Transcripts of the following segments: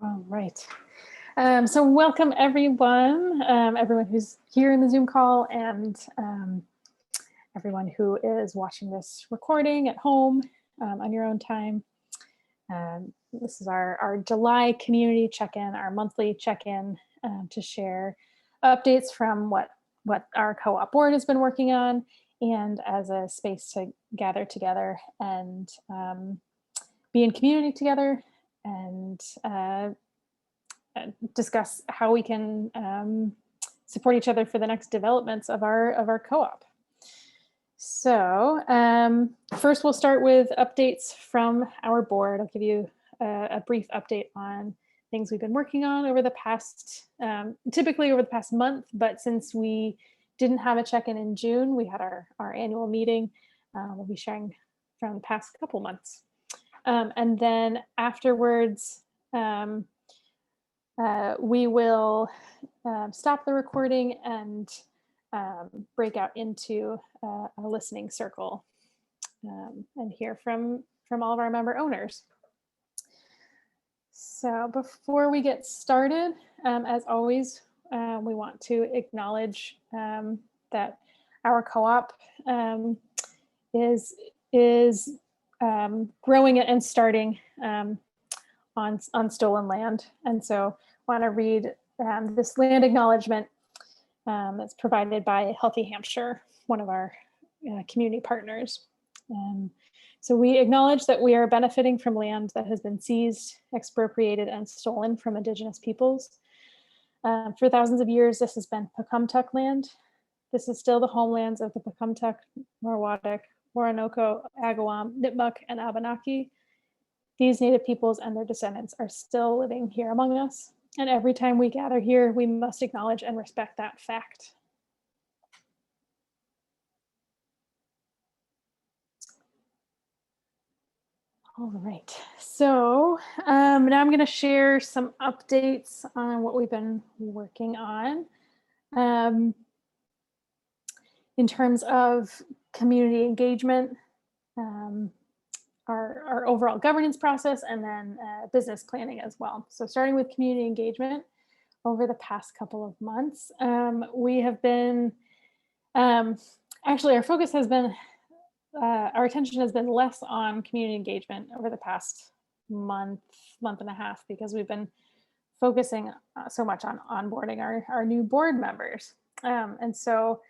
All right. So welcome everyone, everyone who's here in the Zoom call and everyone who is watching this recording at home on your own time. This is our July community check-in, our monthly check-in to share updates from what our co-op board has been working on, and as a space to gather together and be in community together and discuss how we can support each other for the next developments of our co-op. So first we'll start with updates from our board. I'll give you a brief update on things we've been working on over the past, typically over the past month, but since we didn't have a check-in in June, we had our annual meeting. We'll be sharing from the past couple months. And then afterwards, we will stop the recording and break out into a listening circle and hear from all of our member owners. So before we get started, as always, we want to acknowledge that our co-op is growing and starting on stolen land. And so I want to read this land acknowledgement that's provided by Healthy Hampshire, one of our community partners. So we acknowledge that we are benefiting from land that has been seized, expropriated, and stolen from Indigenous peoples. For thousands of years, this has been Pecumtuck land. This is still the homelands of the Pecumtuck, Marawadec, Orinoco, Agawam, Nipmuc, and Abenaki. These Native peoples and their descendants are still living here among us. And every time we gather here, we must acknowledge and respect that fact. All right, so now I'm going to share some updates on what we've been working on. In terms of community engagement, our overall governance process, and then business planning as well. So starting with community engagement, over the past couple of months, we have been, actually our focus has been, our attention has been less on community engagement over the past month and a half, because we've been focusing so much on onboarding our new board members. And so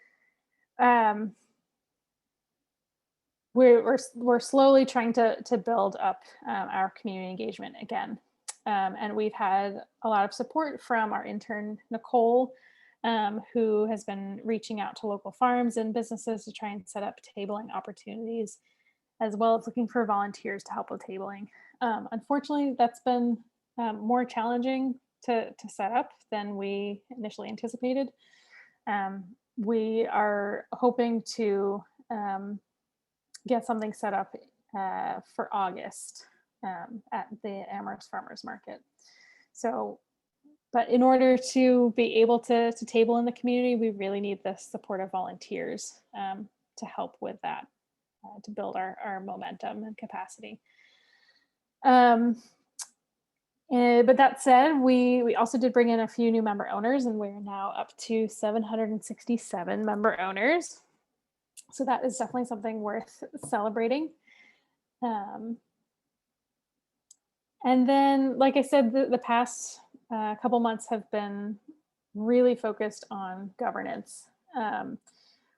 we're slowly trying to build up our community engagement again. And we've had a lot of support from our intern, Nicole, who has been reaching out to local farms and businesses to try and set up tabling opportunities, as well as looking for volunteers to help with tabling. Unfortunately, that's been more challenging to set up than we initially anticipated. We are hoping to get something set up for August at the Amherst Farmers Market. So, but in order to be able to table in the community, we really need the support of volunteers to help with that, to build our momentum and capacity. But that said, we also did bring in a few new member owners, and we're now up to 767 member owners. So that is definitely something worth celebrating. And then, like I said, the past couple months have been really focused on governance.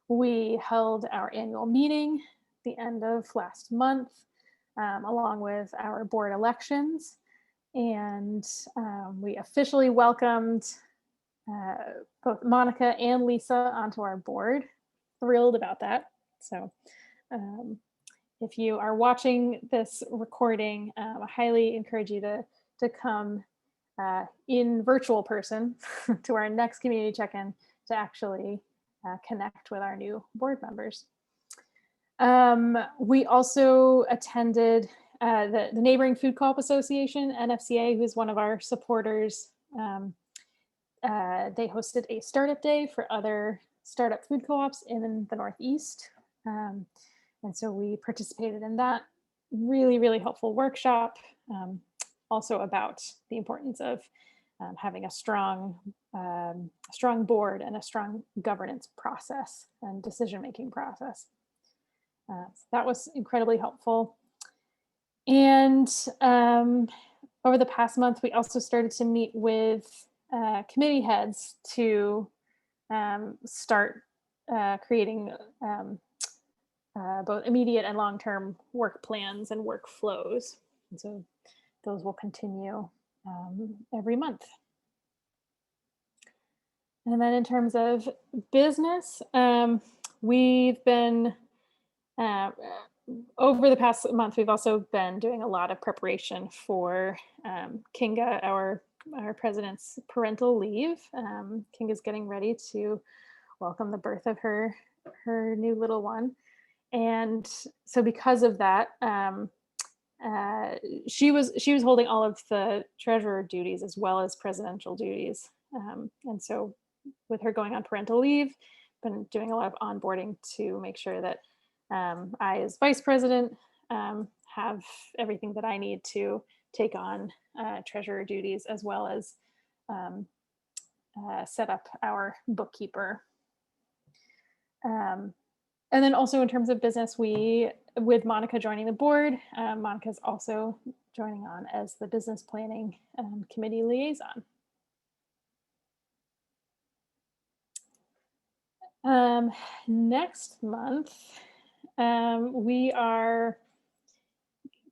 We held our annual meeting the end of last month, along with our board elections. And we officially welcomed both Monica and Lisa onto our board. Thrilled about that. So if you are watching this recording, I highly encourage you to come in virtual person to our next community check-in to actually connect with our new board members. We also attended the Neighboring Food Co-op Association, NFCA, who's one of our supporters. They hosted a startup day for other startup food co-ops in the Northeast. And so we participated in that really, really helpful workshop. also about the importance of having a strong board and a strong governance process and decision-making process. So that was incredibly helpful. And over the past month, we also started to meet with committee heads to start creating both immediate and long-term work plans and workflows. And so those will continue every month. And then in terms of business, we've been, over the past month, we've also been doing a lot of preparation for Kinga, our president's parental leave. Kinga's getting ready to welcome the birth of her new little one. And so because of that, she was holding all of the treasurer duties as well as presidential duties. And so with her going on parental leave, been doing a lot of onboarding to make sure that I, as vice president, have everything that I need to take on treasurer duties, as well as set up our bookkeeper. And then also in terms of business, with Monica joining the board, Monica's also joining on as the business planning committee liaison. Next month, we are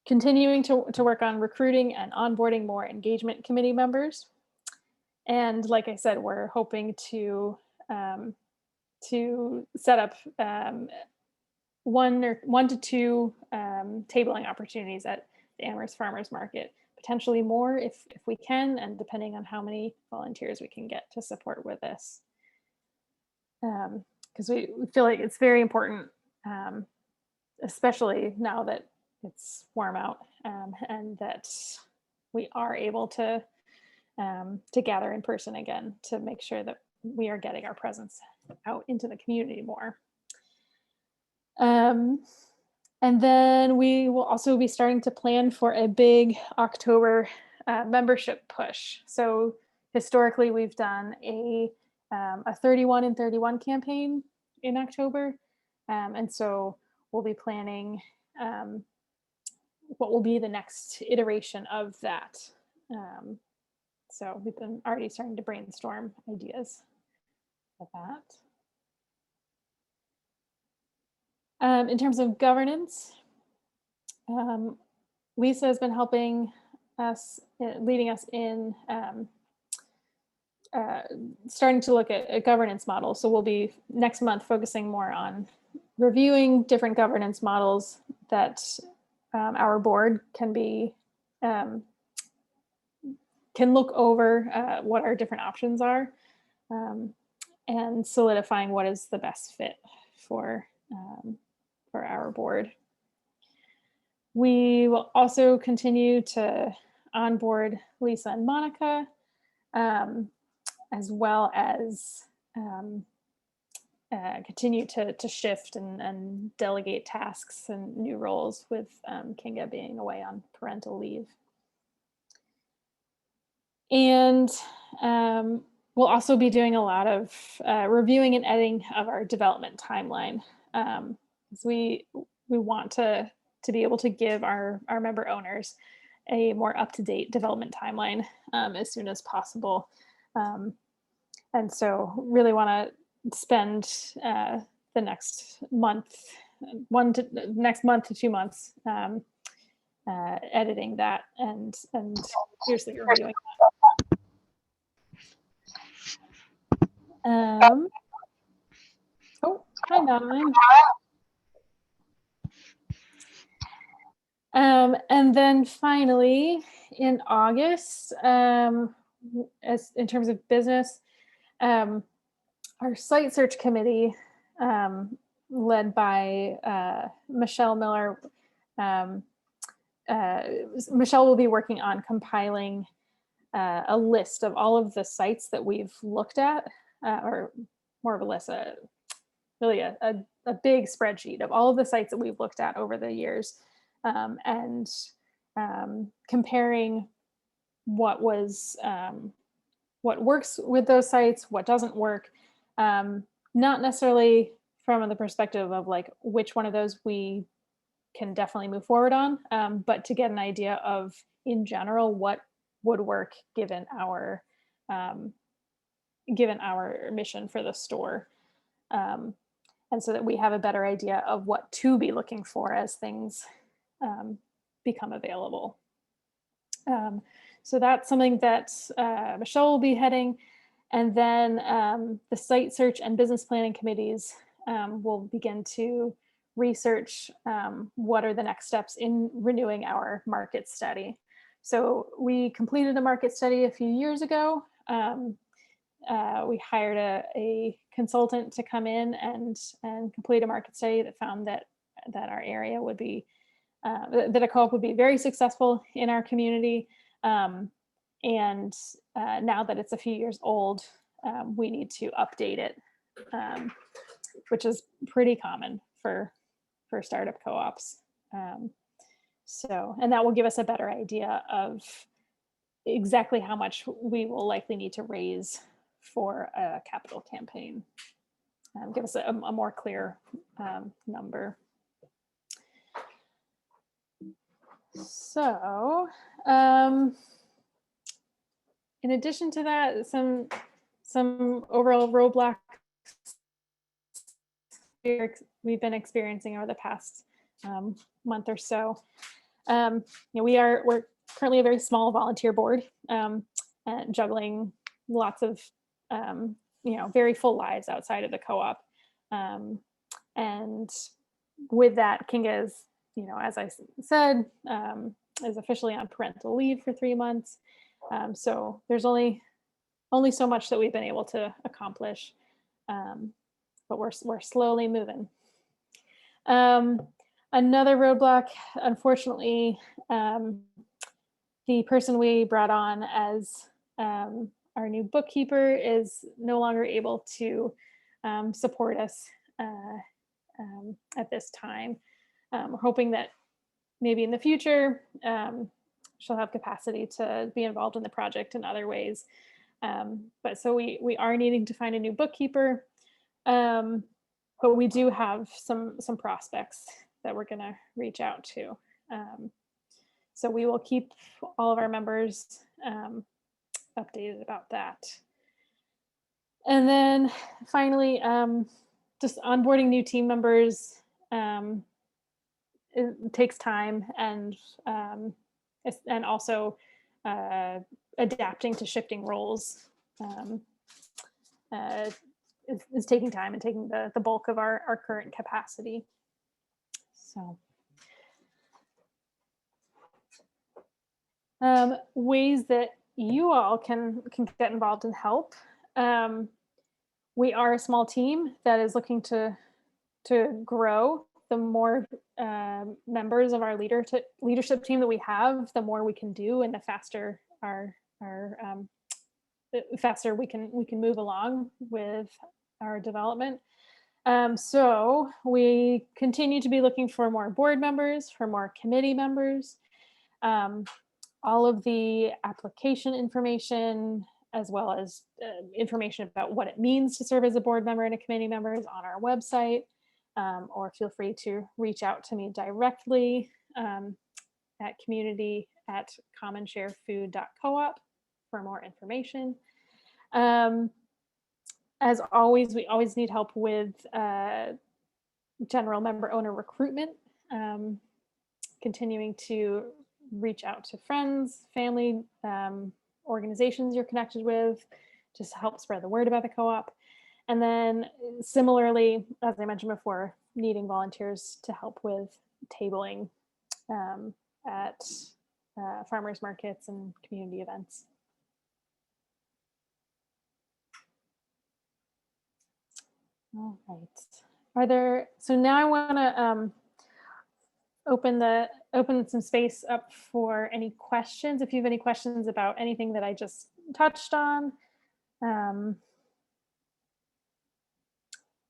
continuing to work on recruiting and onboarding more engagement committee members. And like I said, we're hoping to set up 1 to 2 tabling opportunities at the Amherst Farmers Market, potentially more if we can, and depending on how many volunteers we can get to support with this. Because we feel like it's very important, especially now that it's warm out, and that we are able to gather in person again, to make sure that we are getting our presence out into the community more. And then we will also be starting to plan for a big October membership push. So historically, we've done a 31 and 31 campaign in October. And so we'll be planning what will be the next iteration of that. So we've been already starting to brainstorm ideas of that. In terms of governance, Lisa has been helping us, leading us in starting to look at a governance model. So we'll be next month focusing more on reviewing different governance models that our board can look over what our different options are, and solidifying what is the best fit for our board. We will also continue to onboard Lisa and Monica, as well as continue to shift and delegate tasks and new roles, with Kinga being away on parental leave. And we'll also be doing a lot of reviewing and editing of our development timeline. Because we want to be able to give our member owners a more up-to-date development timeline as soon as possible. And so really want to spend the next month to 2 months editing that and seriously reviewing that. Oh, hi, Madeline. And then finally, in August, as in terms of business, our site search committee, led by Michelle Miller, Michelle will be working on compiling a list of all of the sites that we've looked at, or more of a list, really a big spreadsheet of all of the sites that we've looked at over the years, and comparing what was what works with those sites, what doesn't work, not necessarily from the perspective of like which one of those we can definitely move forward on, but to get an idea of in general what would work um, given our mission for the store. Um, and so that we have a better idea of what to be looking for as things become available. So that's something that Michelle will be heading. And then the site search and business planning committees will begin to research what are the next steps in renewing our market study. So we completed a market study a few years ago. We hired a consultant to come in and complete a market study that found that our area would be that a co-op would be very successful in our community. And now that it's a few years old, we need to update it, which is pretty common for startup co-ops. So, and that will give us a better idea of exactly how much we will likely need to raise for a capital campaign. Give us a more clear number. So, in addition to that, some overall roadblocks we've been experiencing over the past month or so. We're currently a very small volunteer board, and juggling lots of very full lives outside of the co-op. And with that, Kinga is, as I said, is officially on parental leave for 3 months. So there's only so much that we've been able to accomplish, but we're slowly moving. Another roadblock, unfortunately, the person we brought on as our new bookkeeper is no longer able to support us at this time. We're hoping that maybe in the future she'll have capacity to be involved in the project in other ways. But so we are needing to find a new bookkeeper, but we do have some prospects that we're going to reach out to. So we will keep all of our members updated about that. And then finally, just onboarding new team members it takes time, and also adapting to shifting roles is taking time and taking the bulk of our current capacity. So ways that you all can get involved and help. We are a small team that is looking to grow. The more members of our leadership team that we have, the more we can do, and the faster faster we can move along with our development. So we continue to be looking for more board members, for more committee members. All of the application information, as well as information about what it means to serve as a board member and a committee member, is on our website. Or feel free to reach out to me directly at community@commonsharefood.coop for more information. As always, we always need help with general member owner recruitment, continuing to reach out to friends, family, organizations you're connected with, just to help spread the word about the co-op. And then similarly, as I mentioned before, needing volunteers to help with tabling at farmers markets and community events. All right. So now I want to open some space up for any questions. If you have any questions about anything that I just touched on,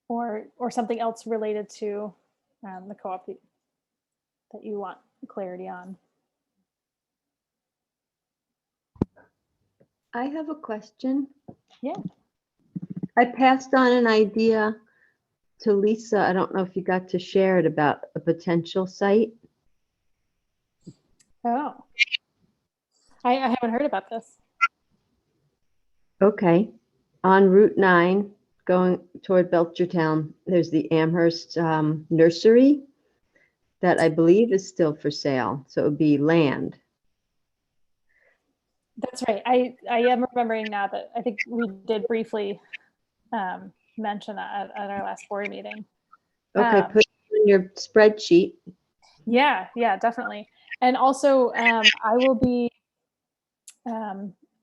or something else related to the co-op that you want clarity on. I have a question. Yeah. I passed on an idea to Lisa. I don't know if you got to share it about a potential site. Oh, I haven't heard about this. Okay. On Route 9, going toward Belchertown, there's the Amherst Nursery that I believe is still for sale. So it would be land. That's right. I am remembering now that I think we did briefly mention that at our last board meeting. Okay, put it in your spreadsheet. Yeah, definitely. And also, I will be,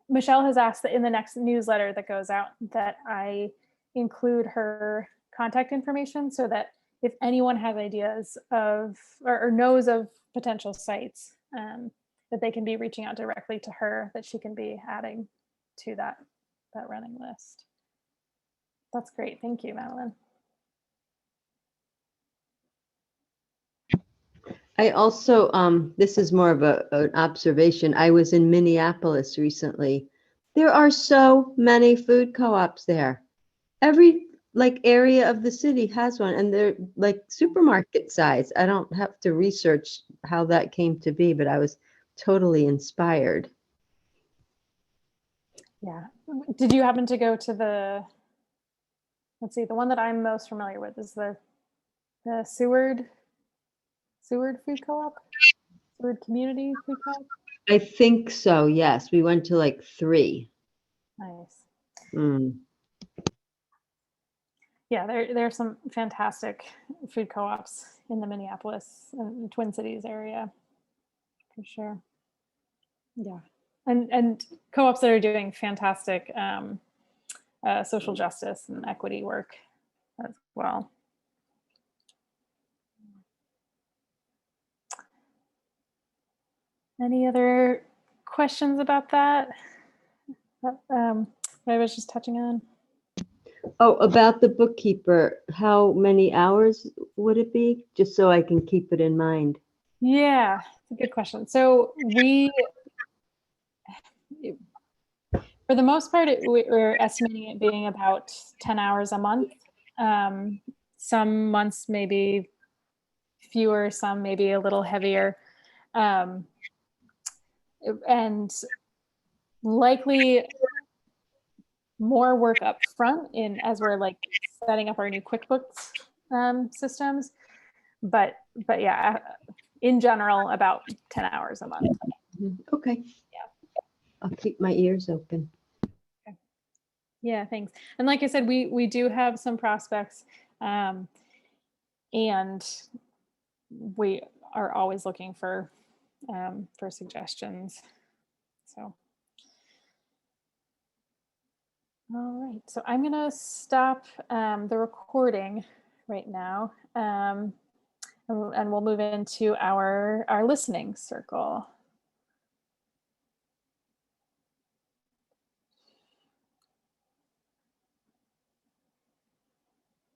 Michelle has asked that in the next newsletter that goes out that I include her contact information so that if anyone has ideas of or knows of potential sites, that they can be reaching out directly to her, that she can be adding to that running list. That's great. Thank you, Madeline. I also, this is more of an observation. I was in Minneapolis recently. There are so many food co-ops there. Every area of the city has one, and they're like supermarket size. I don't have to research how that came to be, but I was totally inspired. Yeah. Did you happen to go to the, let's see, the one that I'm most familiar with is the Seward Food Co-op? Seward Community Food Co-op? I think so, yes. We went to like 3. Nice. Mm. Yeah, there are some fantastic food co-ops in the Minneapolis and Twin Cities area, for sure. Yeah, and co-ops that are doing fantastic social justice and equity work as well. Any other questions about that? What I was just touching on. Oh, about the bookkeeper, how many hours would it be? Just so I can keep it in mind. Yeah, it's a good question. So we, for the most part, we're estimating it being about 10 hours a month. Some months maybe fewer, some maybe a little heavier. And likely more work up front as we're like setting up our new QuickBooks systems. But yeah, in general, about 10 hours a month. Okay. Yeah. I'll keep my ears open. Okay. Yeah, thanks. And like I said, we do have some prospects, and we are always looking for suggestions. So, all right. So I'm gonna stop the recording right now, and we'll move into our listening circle.